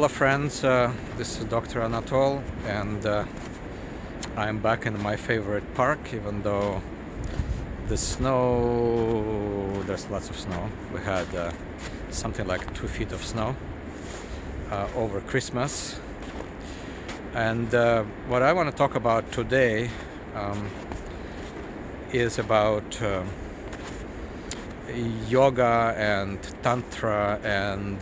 Hello friends, this is Dr. Anatole, and I'm back in my favorite park, even though there's lots of snow. We had something like 2 feet of snow over Christmas. And what I want to talk about today is about yoga and tantra and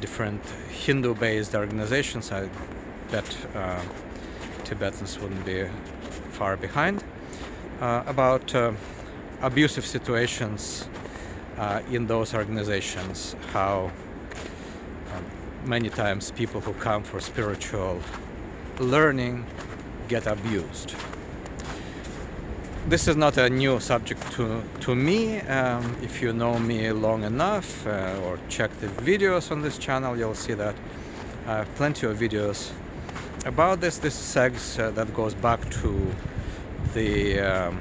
different Hindu-based organizations. I bet Tibetans wouldn't be far behind, about abusive situations in those organizations, how many times people who come for spiritual learning get abused. This is not a new subject to me. If you know me long enough or check the videos on this channel, you'll see that I have plenty of videos about this. This segs that goes back to the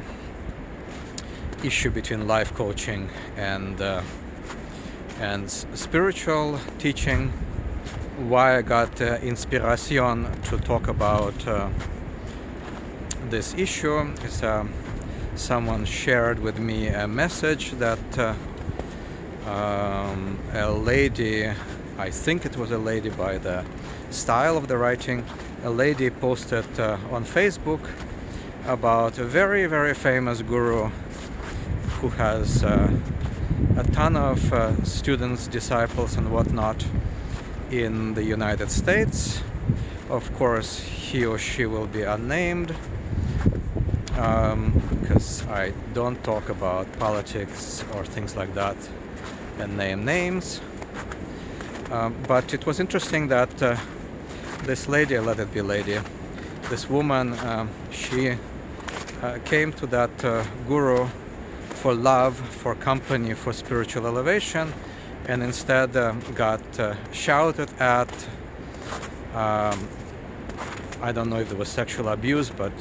issue between life coaching and spiritual teaching. Why I got inspiration to talk about this issue is someone shared with me a message that a lady, I think it was a lady by the style of the writing, a lady posted on Facebook about a very, very famous guru who has a ton of students, disciples and whatnot in the United States. Of course, he or she will be unnamed, because I don't talk about politics or things like that and name names. But it was interesting that this lady, let it be lady, this woman, she came to that guru for love, for company, for spiritual elevation, and instead got shouted at. I don't know if there was sexual abuse, but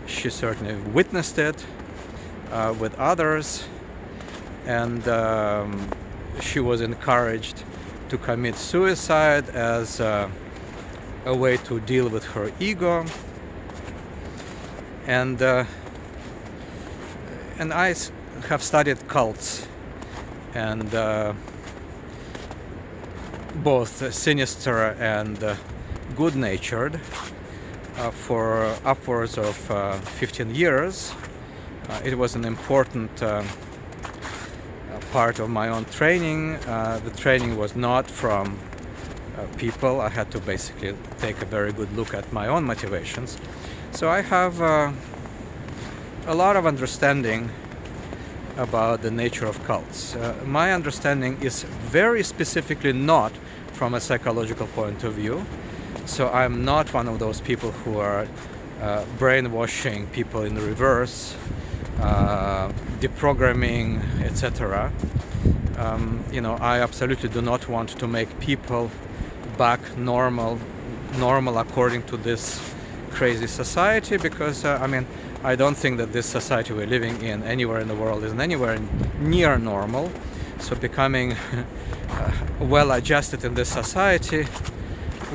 she certainly witnessed it with others, and she was encouraged to commit suicide as a way to deal with her ego. And I have studied cults, and both sinister and good-natured for upwards of 15 years. It was an important part of my own training. The training was not from people. I had to basically take a very good look at my own motivations. So I have a lot of understanding about the nature of cults. My understanding is very specifically not from a psychological point of view. So I'm not one of those people who are brainwashing people in reverse, deprogramming, etc. I absolutely do not want to make people back normal according to this crazy society, because I don't think that this society we're living in anywhere in the world is anywhere near normal. So becoming well adjusted in this society,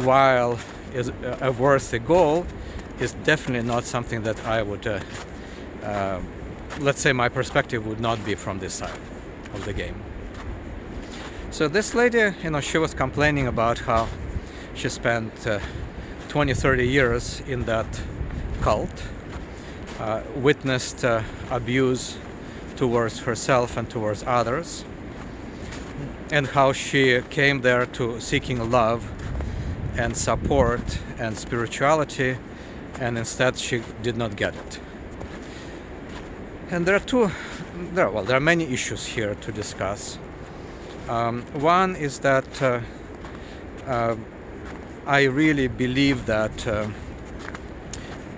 while is a worthy goal, is definitely not something that I would, let's say my perspective would not be from this side of the game. So this lady, she was complaining about how she spent 20-30 years in that cult, witnessed abuse towards herself and towards others, and how she came there to seeking love and support and spirituality, and instead she did not get it. And there are many issues here to discuss. One is that I really believe that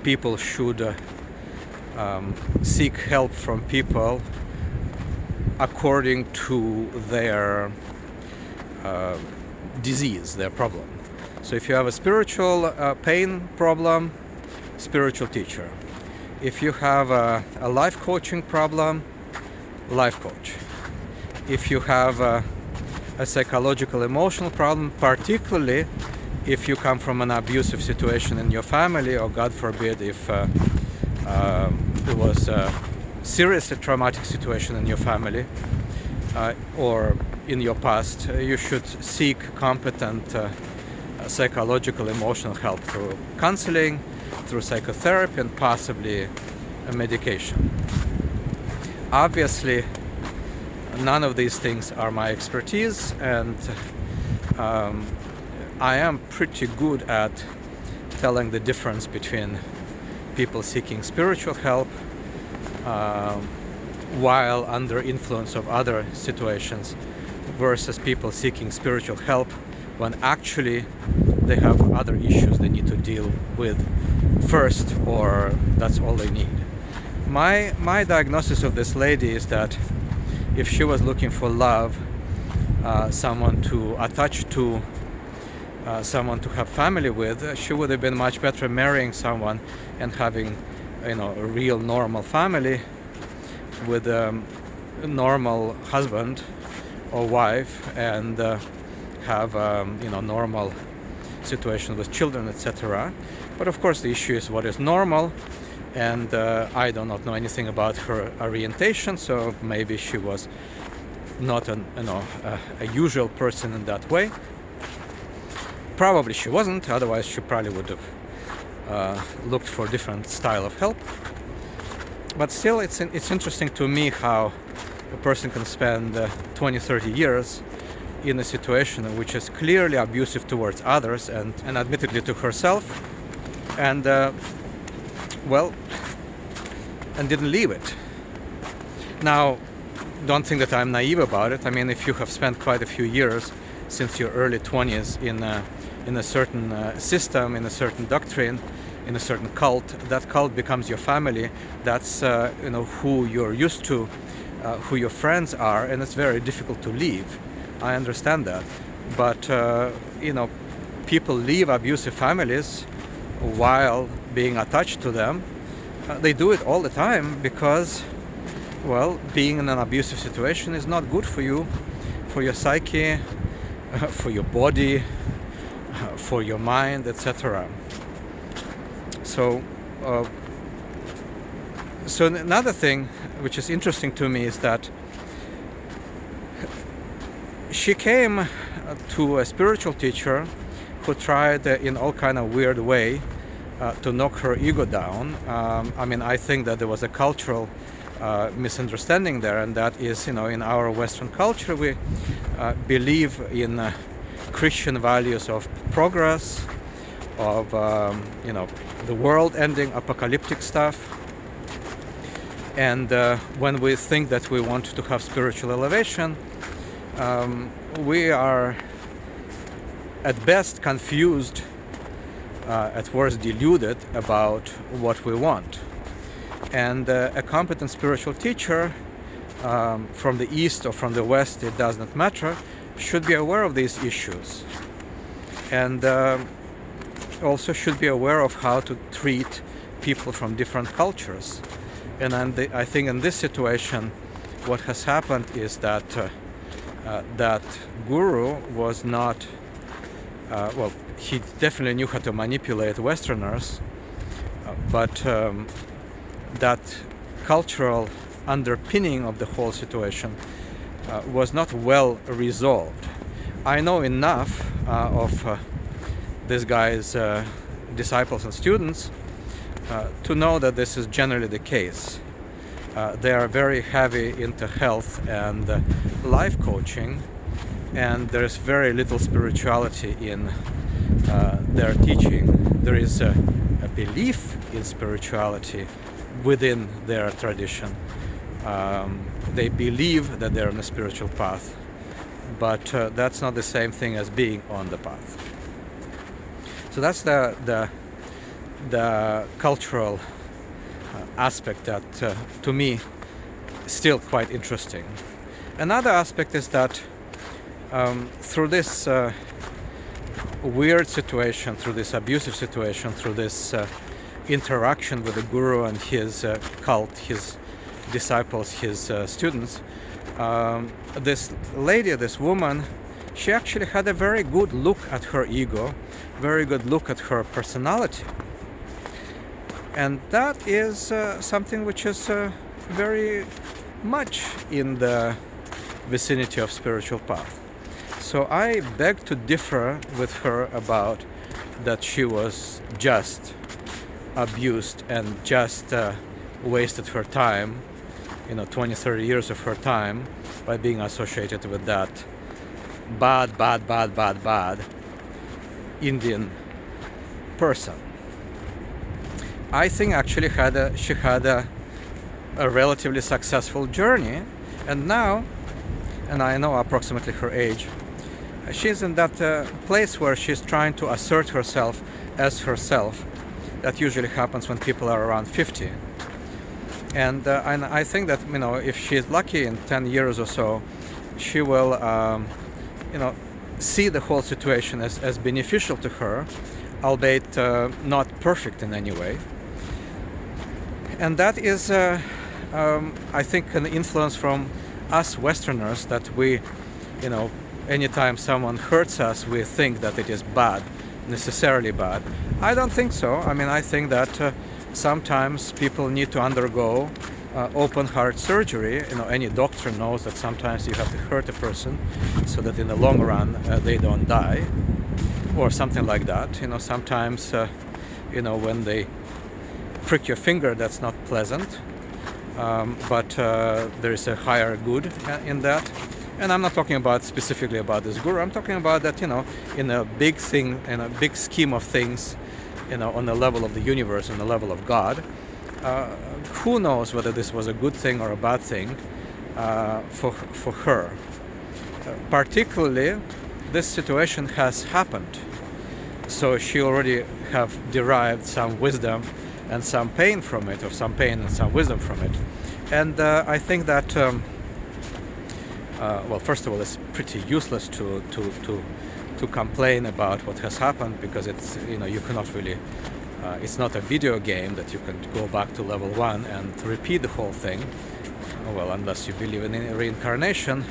people should seek help from people according to their disease, their problem. So if you have a spiritual pain problem, spiritual teacher. If you have a life coaching problem, life coach. If you have a psychological emotional problem, particularly if you come from an abusive situation in your family, or God forbid if it was a seriously traumatic situation in your family or in your past. You should seek competent psychological emotional help through counseling, through psychotherapy, and possibly a medication. Obviously, none of these things are my expertise, and I am pretty good at telling the difference between people seeking spiritual help while under influence of other situations versus people seeking spiritual help when actually they have other issues they need to deal with first, or that's all they need. My diagnosis of this lady is that if she was looking for love, someone to attach to, someone to have family with, she would have been much better marrying someone and having, a real normal family with a normal husband or wife, and have normal situation with children, etc. But of course the issue is what is normal, and I do not know anything about her orientation, so maybe she was not a usual person in that way. Probably she wasn't, otherwise she probably would have looked for a different style of help. But still, it's interesting to me how a person can spend 20-30 years in a situation which is clearly abusive towards others and admittedly to herself, and and didn't leave it. Now, don't think that I'm naive about it. I mean, if you have spent quite a few years since your early 20s in a certain system, in a certain doctrine, in a certain cult, that cult becomes your family. That's who you're used to, who your friends are, and it's very difficult to leave. I understand that, but people leave abusive families while being attached to them. They do it all the time because, well, being in an abusive situation is not good for you, for your psyche, for your body, for your mind, etc. So another thing which is interesting to me is that she came to a spiritual teacher who tried in all kind of weird way to knock her ego down. I mean, I think that there was a cultural misunderstanding there, and that is, in our Western culture we believe in Christian values of progress, of the world ending, apocalyptic stuff, and when we think that we want to have spiritual elevation, we are at best confused, at worst deluded about what we want. And a competent spiritual teacher from the East or from the West, it does not matter, should be aware of these issues, and also should be aware of how to treat people from different cultures. And I think in this situation what has happened is that that guru was not he definitely knew how to manipulate Westerners, but that cultural underpinning of the whole situation was not well resolved. I know enough of this guy's disciples and students to know that this is generally the case. They are very heavy into health and life coaching, and there is very little spirituality in their teaching. There is a belief in spirituality within their tradition. They believe that they're on a spiritual path, but that's not the same thing as being on the path. So that's the cultural aspect that to me is still quite interesting. Another aspect is that through this weird situation, through this abusive situation, through this interaction with the guru and his cult, his disciples, his students, this lady, this woman, she actually had a very good look at her ego, very good look at her personality. And that is something which is very much in the vicinity of spiritual path. So I beg to differ with her about that she was just abused and just wasted her time, 20-30 years of her time by being associated with that bad Indian person. I think actually she had a relatively successful journey, and now, and I know approximately her age, she's in that place where she's trying to assert herself as herself. That usually happens when people are around 50. And I think that, if she's lucky in 10 years or so, she will, see the whole situation as beneficial to her, albeit not perfect in any way. And that is, I think, an influence from us Westerners, that we, anytime someone hurts us, we think that it is bad, necessarily bad. I don't think so. I think that sometimes people need to undergo open heart surgery. Any doctor knows that sometimes you have to hurt a person so that in the long run they don't die, or something like that. Sometimes, when they prick your finger, that's not pleasant, but there is a higher good in that. And I'm not talking about specifically about this guru. I'm talking about that, in a big thing, in a big scheme of things, on the level of the universe, on the level of God. Who knows whether this was a good thing or a bad thing for her. Particularly, this situation has happened, so she already have derived some wisdom and some pain from it, or some pain and some wisdom from it. And I think that, well, first of all, it's pretty useless to complain about what has happened, because it's, you cannot really, it's not a video game that you can go back to level 1 and repeat the whole thing, well, unless you believe in reincarnation,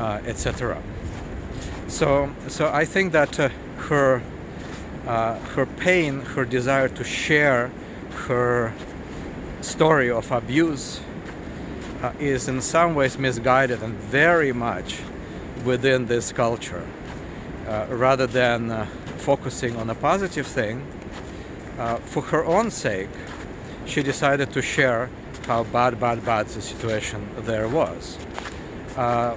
etc. So I think that her pain, her desire to share her story of abuse is in some ways misguided and very much within this culture. Rather than focusing on a positive thing, for her own sake, she decided to share how bad the situation there was.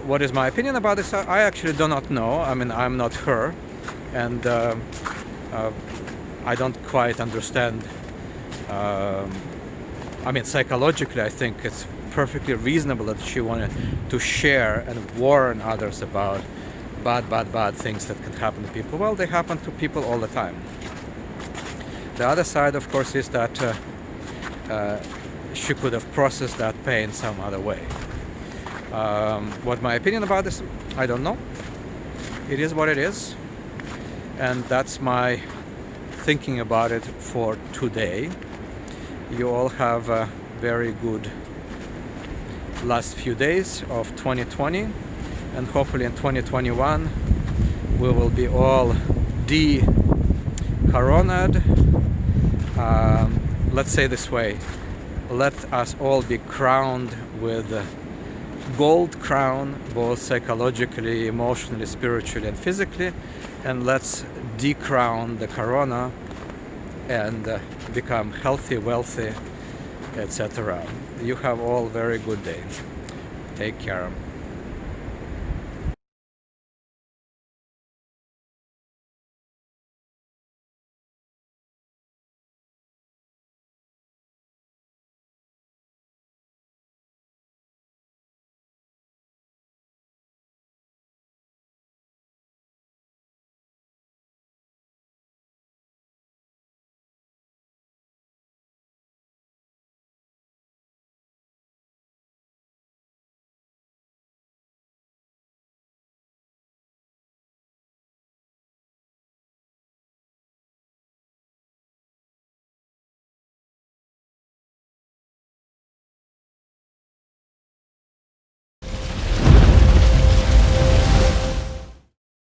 What is my opinion about this? I actually do not know. I'm not her, and I don't quite understand. Psychologically, I think it's perfectly reasonable that she wanted to share and warn others about bad things that can happen to people. Well, they happen to people all the time. The other side, of course, is that she could have processed that pain some other way. What my opinion about this, I don't know. It is what it is, and that's my thinking about it for today. You all have a very good last few days of 2020, and hopefully in 2021 we will be all de-coronad. Let's say this way, let us all be crowned with a gold crown, both psychologically, emotionally, spiritually and physically, and let's decrown the corona and become healthy, wealthy, etc. You have all very good day. Take care.